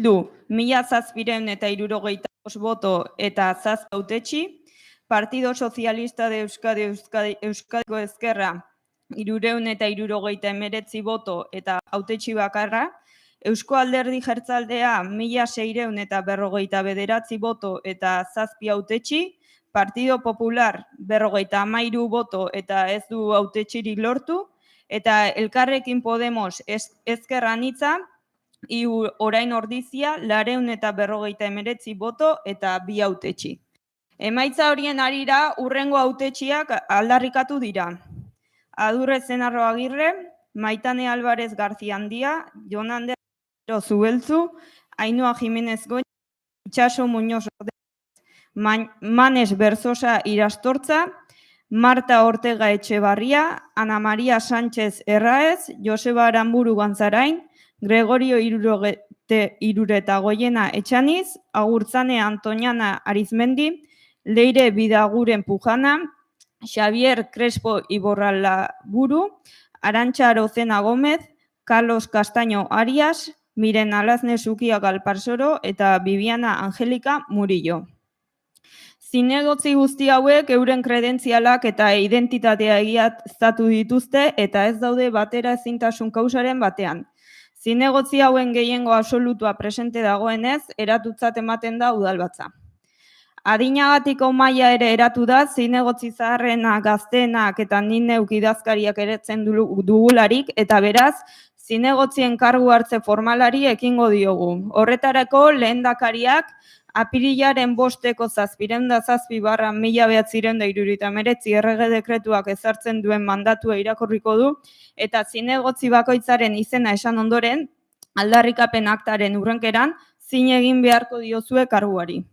Bildu 1775 boto eta 7 hautetsi, Partido Socialista de Euskadiko Ezkerra 379 boto eta hautetsi bakarra, Eusko Alderdi Jeltzalea 1659 boto eta 7 hautetsi, Partido Popular 53 boto eta ez du hautetsirik lortu, eta Elkarrekin Podemos Ezker Anitza orain ordizia 259 boto eta 2 hautetsi. Emaitza horien harira hurrengo hautetsiak aldarrikatu dira. Adurre Zenarro Agirre, Maitane Álvarez Garziandia, Jon Ander Zubeltzu, Ainhoa Jimenez Goñi, Itxaso Muñoz Rodríguez, Manes Berzosa Irastortza, Marta Ortega Etxebarria, Ana María Sánchez Erraez, Joseba Aramburu Gantzarain, Gregorio Iruretagoiena Etxaniz, Agurtzane Antoniana Arizmendi, Leire Bidaguren Pujana, Xavier Crespo Iborralaburu, Arantxa Arozena Gómez, Carlos Castaño Arias, Miren Alazne Sukia Galparsoro eta Viviana Angelika Murillo. Zinegotzi guzti hauek euren kredentzialak eta identitatea egiaztatu dituzte eta ez daude batera ezintasun kausaren batean. Zinegotzi hauen gehiengo absolutua presente dagoenez, eratutzat ematen da udalbatza. Adinagatiko maila ere eratu da, zinegotzi zaharrena, gazteenak eta neuk idazkariak eretzen dugularik, eta beraz, zinegotzien kargu hartze formalari ekingo diogu. Horretarako lehendakariak apirilaren 5/7/1979 errege dekretuak ezartzen duen mandatua irakurriko du, eta zinegotzi bakoitzaren izena esan ondoren, aldarrikapen aktaren hurrenkeran, zin egin beharko diozue karguari.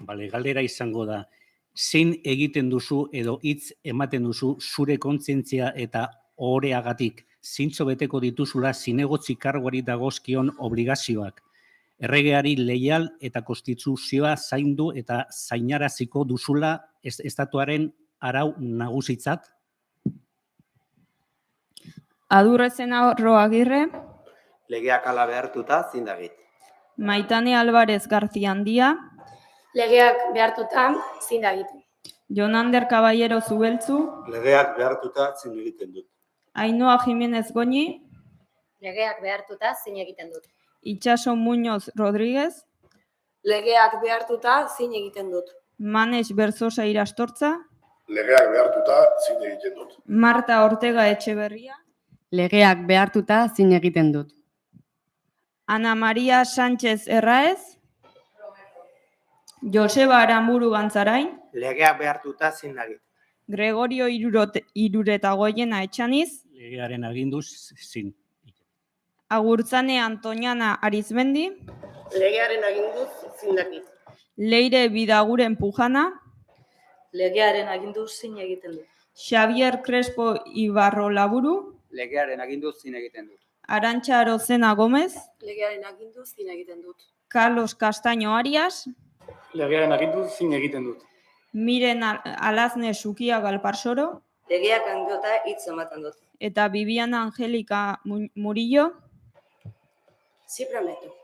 Bale, galdera izango da, zein egiten duzu edo hitz ematen duzu zure kontzientzia eta ohoreagatik zintzo beteko dituzula zinegotzi karguari dagozkion obligazioak, erregeari leial eta konstituzioa zaindu eta zainaraziko duzula estatuaren arau nagusitzat? Adurre Zenarro Agirre, Legeak hala behartuta zindagit. Maitane Álvarez Garziandia, Legeak behartuta zindagit. Jon Ander Caballero Zubeltzu, Legeak behartuta zin egiten dut. Ainhoa Jimenez Goñi, Legeak behartuta zin egiten dut. Itxaso Muñoz Rodríguez, Legeak behartuta zin egiten dut. Manes Berzosa Irastortza, Legeak behartuta zin egiten dut. Marta Ortega Etxeberria, Legeak behartuta zin egiten dut. Ana María Sánchez Erraez, Joseba Aramburu Gantzarain, Legeak behartuta zindagit. Gregorio Iruretagoiena Etxaniz, Legearen aginduz zin. Agurtzane Antoniana Arizmendi, Legearen aginduz zindagit. Leire Bidaguren Pujana, Legearen aginduz zin egiten dut. Xavier Crespo Ibarrolaburu, Legearen aginduz zin egiten dut. Arantxa Arozena Gómez, Legearen aginduz zin egiten dut. Carlos Castaño Arias, Legearen aginduz zin egiten dut. Miren Alazne Sukia Galparsoro, Legeak agindota hitz ematen dut. eta Viviana Angelika Murillo. Sí prometo.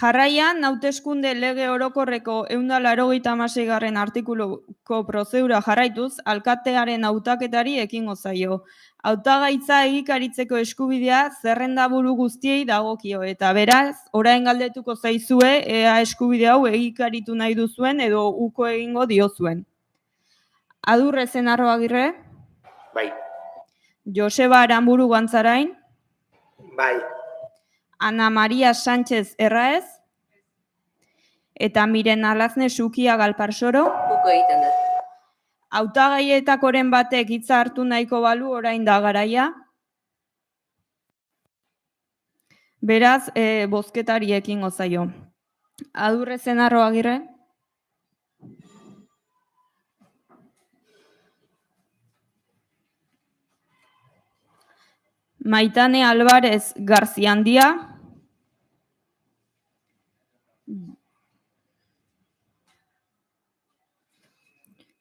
Jarraian, hauteskunde lege orokorreko 186. artikuluko prozedura jarraituz, alkatearen hautaketari ekingo zaio. Hautagaitza egikaritzeko eskubidea zerrendaburu guztiei dagokio, eta beraz, orain galdetuko zaizue ea eskubide hau egikaritu nahi duzuen edo uko egingo diozuen. Adurre Zenarro Agirre, Bai. Joseba Aramburu Gantzarain, Bai. Ana María Sánchez Erraez, eta Miren Alazne Sukia Galparsoro. Uko egiten dut. Hautagaietakoren batek hitza hartu nahiko balu orain da garaia. Beraz, bozketari ekingo zaio. Adurre Zenarro Agirre. Maitane Álvarez Garziandia.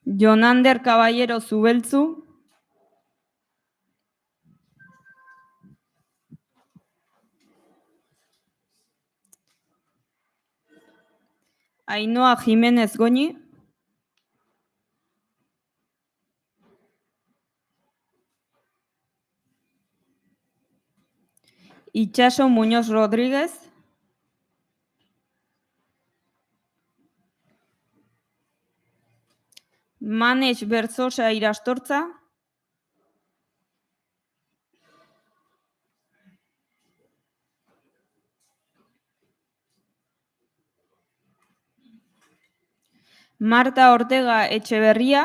Jon Ander Caballero Zubeltzu. Ainhoa Jimenez Goñi, Itxaso Muñoz Rodríguez, Manex Berzosa Irastortza, Marta Ortega Etxeberria,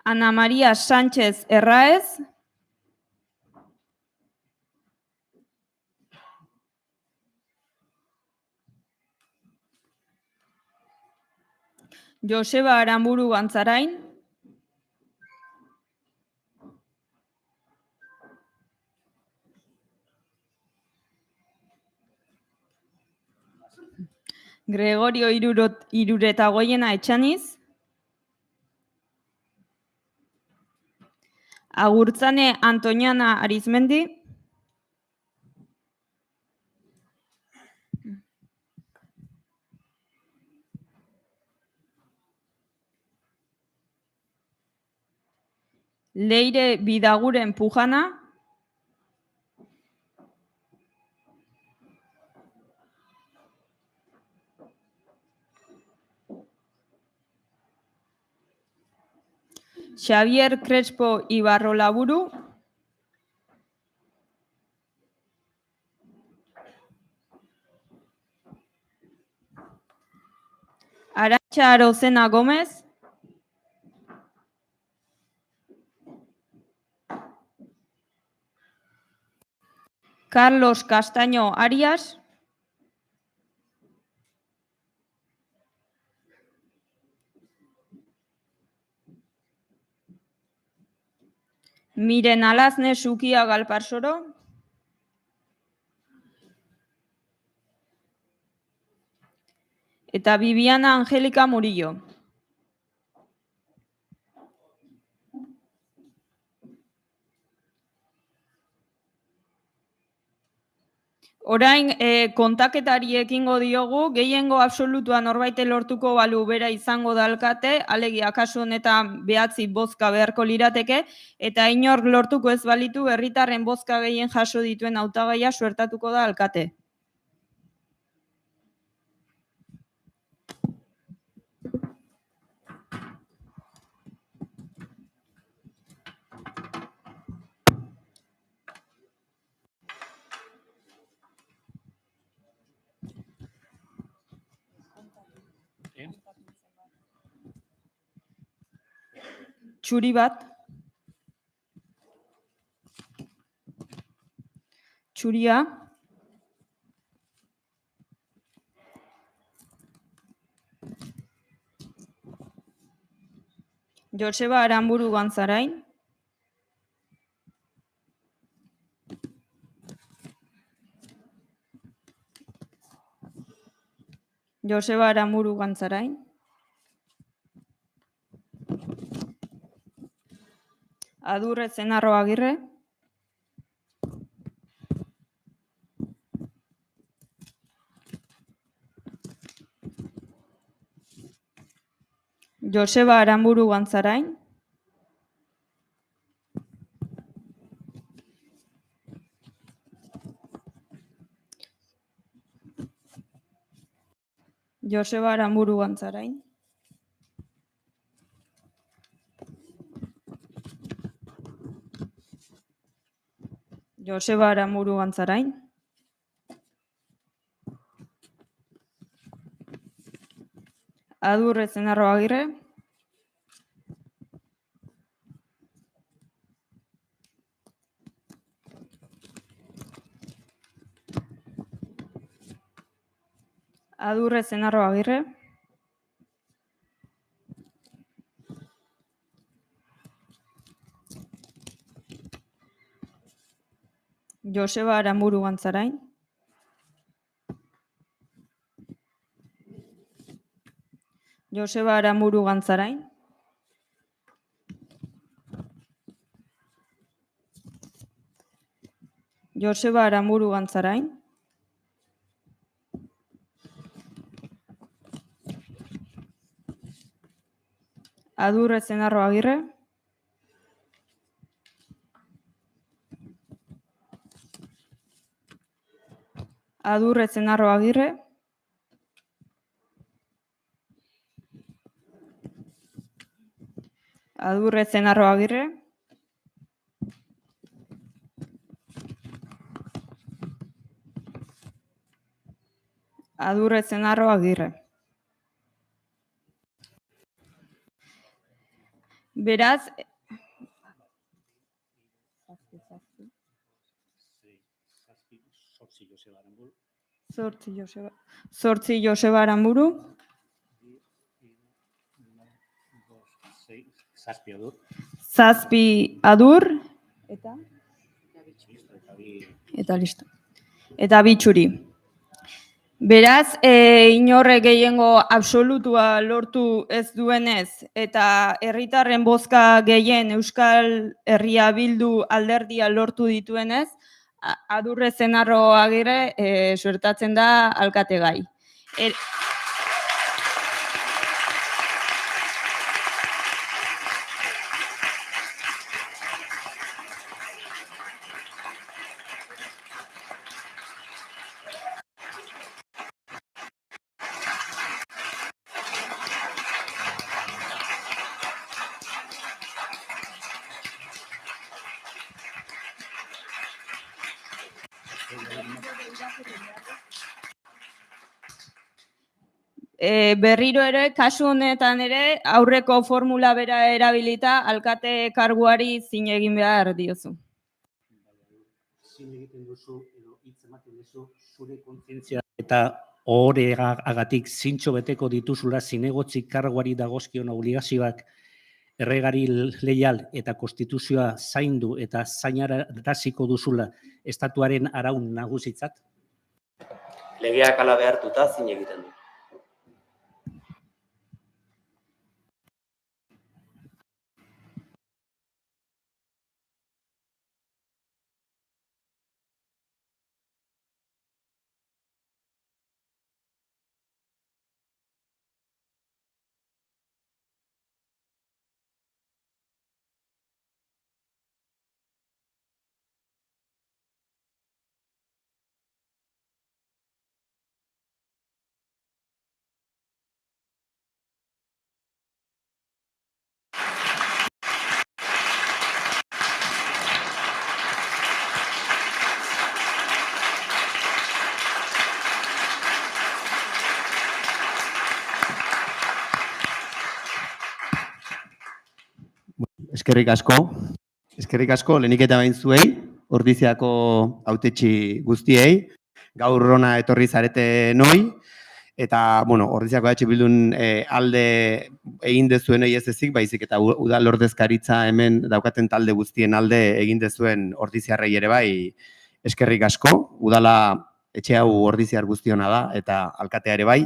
Ana María Sánchez Herráez, Joseba Aramburu Gantzarain, Gregorio Iruretagoiena Etxaniz, Agurtzane Antoniana Arizmendi, Leire Bidaguren Pujana, Xavier Crespo Ibarrolaburu, Arantxa Arozena Gómez, Carlos Castaño Arias, Miren Alazne Sukia Galparsoro, eta Viviana Angélica Murillo. Orain kontaketari ekingo diogu, gehiengo absolutua norbait lortuko balu bera izango da alkate, alegia kasu honetan 9 bozka beharko lirateke, eta inor lortuko ez balitu herritarren bozka gehien jaso dituen hautagaia suertatuko da alkate. Txuri bat. Txuria. Joseba Aramburu Gantzarain. Joseba Aramburu Gantzarain. Adurre Zenarro Agirre. Joseba Aramburu Gantzarain. Joseba Aramburu Gantzarain. Joseba Aramburu Gantzarain. Adurre Zenarro Agirre. Adurre Zenarro Agirre. Joseba Aramburu Gantzarain. Joseba Aramburu Gantzarain. Joseba Aramburu Gantzarain. Adur Ezenarro Agirre. Adur Ezenarro Agirre. Adur Ezenarro Agirre. Adur Ezenarro Agirre. Beraz, Zortzi Joseba Aranburu. Zazpi adur. Zazpi Adur. Eta listo. Eta bitxuri. Beraz, inorre gehiengo absolutua lortu ez duenez eta herritarren bozka gehien Euskal Herria Bildu alderdia lortu dituenez, Adur Ezenarro Agirre suertatzen da alkategai. Berriro ere, kasu honetan ere, aurreko formula bera erabilita alkate karguari zin egin behar diozu. Zin egiten duzu, edo hitz ematen duzu, zure kontzientzia eta ohoreagatik zintxo beteko dituzula zinegotzi karguari dagozkion obligazioak erregari leial eta konstituzioa zaindu eta zainaraziko duzula estatuaren araun nagusitzat? Legeak hala behartuta zin egiten du. Eskerrik asko, lehenik eta bain zuei, Ordiziako hautetsi guztiei, gaur hona etorri zarete noi, eta, Ordiziako Bildun alde egin dezuenei ez ezik, baizik eta udal ordezkaritza hemen daukaten talde guztien alde egin dezuen Ordiziarrei ere bai, eskerrik asko, udala etxe hau Ordiziar guztiona da, eta alkatea ere bai,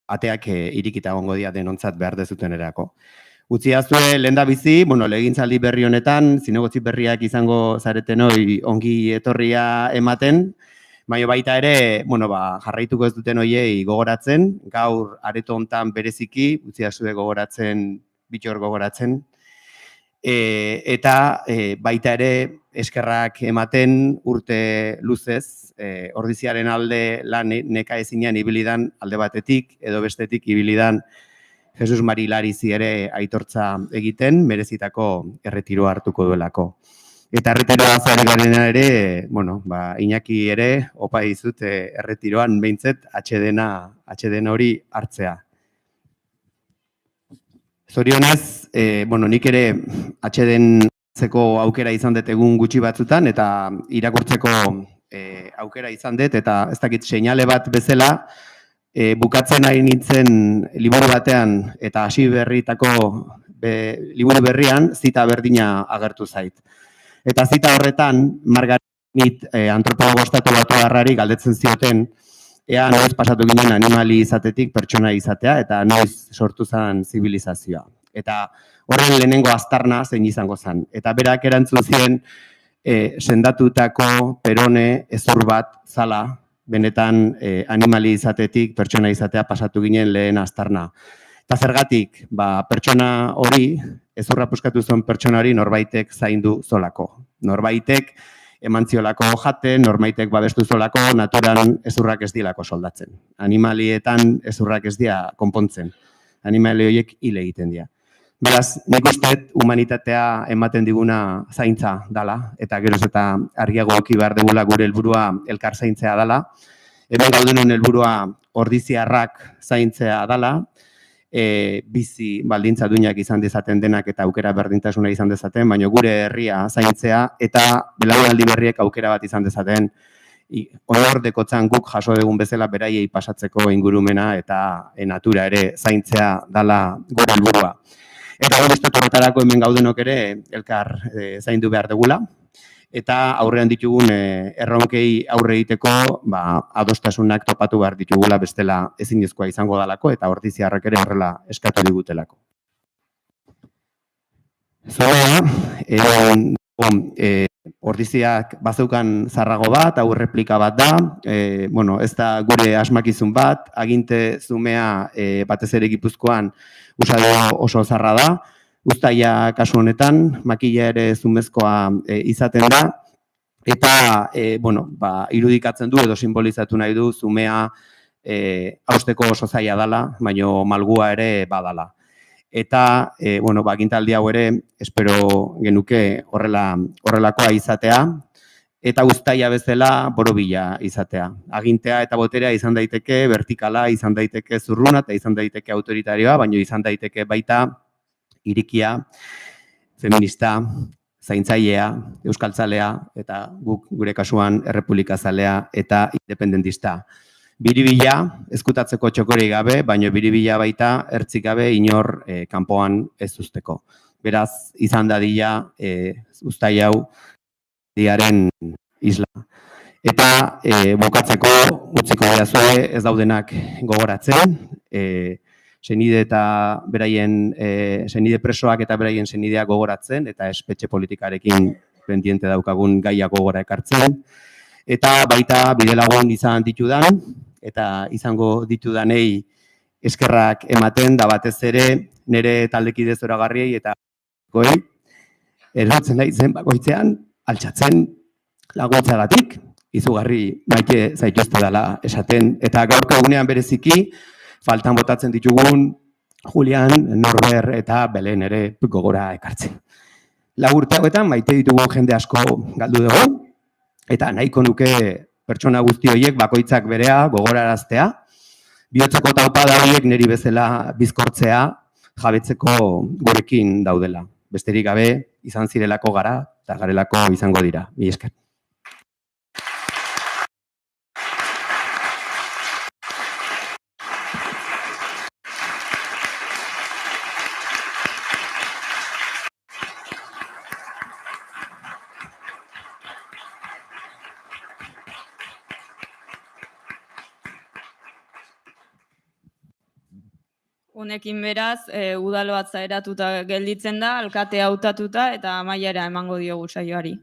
ateak irikita egongo dira denontzat behar dezuten erako. Utziazue lehen da bizi, legintzaldi berri honetan, zinegotzi berriak izango zareten hori ongi etorria ematen, baina baita ere, jarraituko ez duten hoiei gogoratzen, gaur areto hontan bereziki, utziazue gogoratzen, bitxor gogoratzen, eta baita ere eskerrak ematen urte luzez, Ordiziaren alde lan nekaezinean ibilidan alde batetik, edo bestetik ibilidan Jesus Mari Larizi ere aitortza egiten, merezitako erretiroa hartuko duelako. Eta erretiroa zari garena ere, Iñaki ere, opa dizut erretiroan behintzet atxeden hori hartzea. Zorionez, nik ere atxeden hartzeko aukera izan dut egun gutxi batzutan, eta irakurtzeko aukera izan dut, eta ez dakit seinale bat bezala, bukatzen ari nintzen liburu batean eta hasi berritako liburu berrian zita berdina agertu zait. Eta zita horretan, Margarit antropologo estatu batuarrari galdetzen zioten ea noiz pasatu ginen animali izatetik pertsona izatea eta noiz sortu zen zibilizazioa. Eta horren lehenengo aztarna zein izango zen. Eta berak erantzun ziren sendatutako perone ezur bat zala, benetan animali izatetik pertsona izatea pasatu ginen lehen aztarna. Eta zergatik, pertsona hori, ezurra puskatu zuen pertsona hori norbaitek zaindu zolako. Norbaitek eman ziolako jate, norbaitek babestu zolako, naturan ezurrak ez dilako soldatzen. Animalietan ezurrak ez dira konpontzen. Animali horiek hil egiten dira. Beraz, nik uste humanitatea ematen diguna zaintza dala, eta geroz eta argiago eduki behar dugula gure helburua elkar zaintzea dala. Hemen gaudenen helburua ordiziarrak zaintzea dala, bizi baldintza duinak izan dezaten denak eta aukera berdintasuna izan dezaten, baina gure herria zaintzea eta belaunaldi berriek aukera bat izan dezaten hor dekotzan guk jaso dugun bezala beraiei pasatzeko ingurumena eta natura ere zaintzea dala gure helburua. Eta hori horretarako hemen gaudenok ere elkar zaindu behar dugula. Eta aurrean ditugun erronkei aurre egiteko adostasunak topatu behar ditugula bestela ezinezkoa izango dalako eta ordiziarrak ere horrela eskatu digutelako. Zorea, ordiziak bazeukan zarrago bat, hau erreplika bat da, ez da gure asmakizun bat, aginte zumea batez ere Gipuzkoan usado oso zarra da, Uztaia kasu honetan, makila ere zumezkoa izaten da, eta irudikatzen du edo simbolizatu nahi du zumea hausteko oso zaila dala, baino malgua ere badala. Eta, agintaldi hau ere, espero genuke horrelakoa izatea, eta uztaia bezala borobila izatea. Agintea eta boterea izan daiteke, vertikala izan daiteke zurruna, eta izan daiteke autoritarioa, baino izan daiteke baita irikia, feminista, zaintzailea, euskaltzalea, eta gure kasuan errepublikazalea eta independentista. Biribila, ezkutatzeko txokori gabe, baina biribila baita ertzik gabe inor kanpoan ez usteko. Beraz, izan dadila uztai hau diaren isla. Eta bukatzeko utziko dazue ez daudenak gogoratzen, senide eta beraien senide presoak eta beraien senideak gogoratzen eta espetxe politikarekin pendiente daukagun gaia gogora ekartzen. Eta baita bidelagun izan ditudan eta izango ditudanei eskerrak ematen da batez ere nire taldekide zoragarriei eta goi erotzen naizen bakoitzean altxatzen laguntzagatik izugarri maite zaituzte dela esaten eta gaurko egunean bereziki faltan botatzen ditugun Julian, Norbert eta Belen ere gogora ekartzen. Urte hauetan maite ditugu jende asko galdu dugu eta nahiko nuke pertsona guzti horiek bakoitzak berea gogoraraztea, bihotzeko taupada horiek niri bezala bizkortzea jabetzeko gurekin daudela. Besterik gabe izan zirelako gara eta garelako izango dira. Mila esker. Honekin beraz, udalo atza eratuta gelditzen da, alkatea hautatuta eta amaiera emango diogu saioari.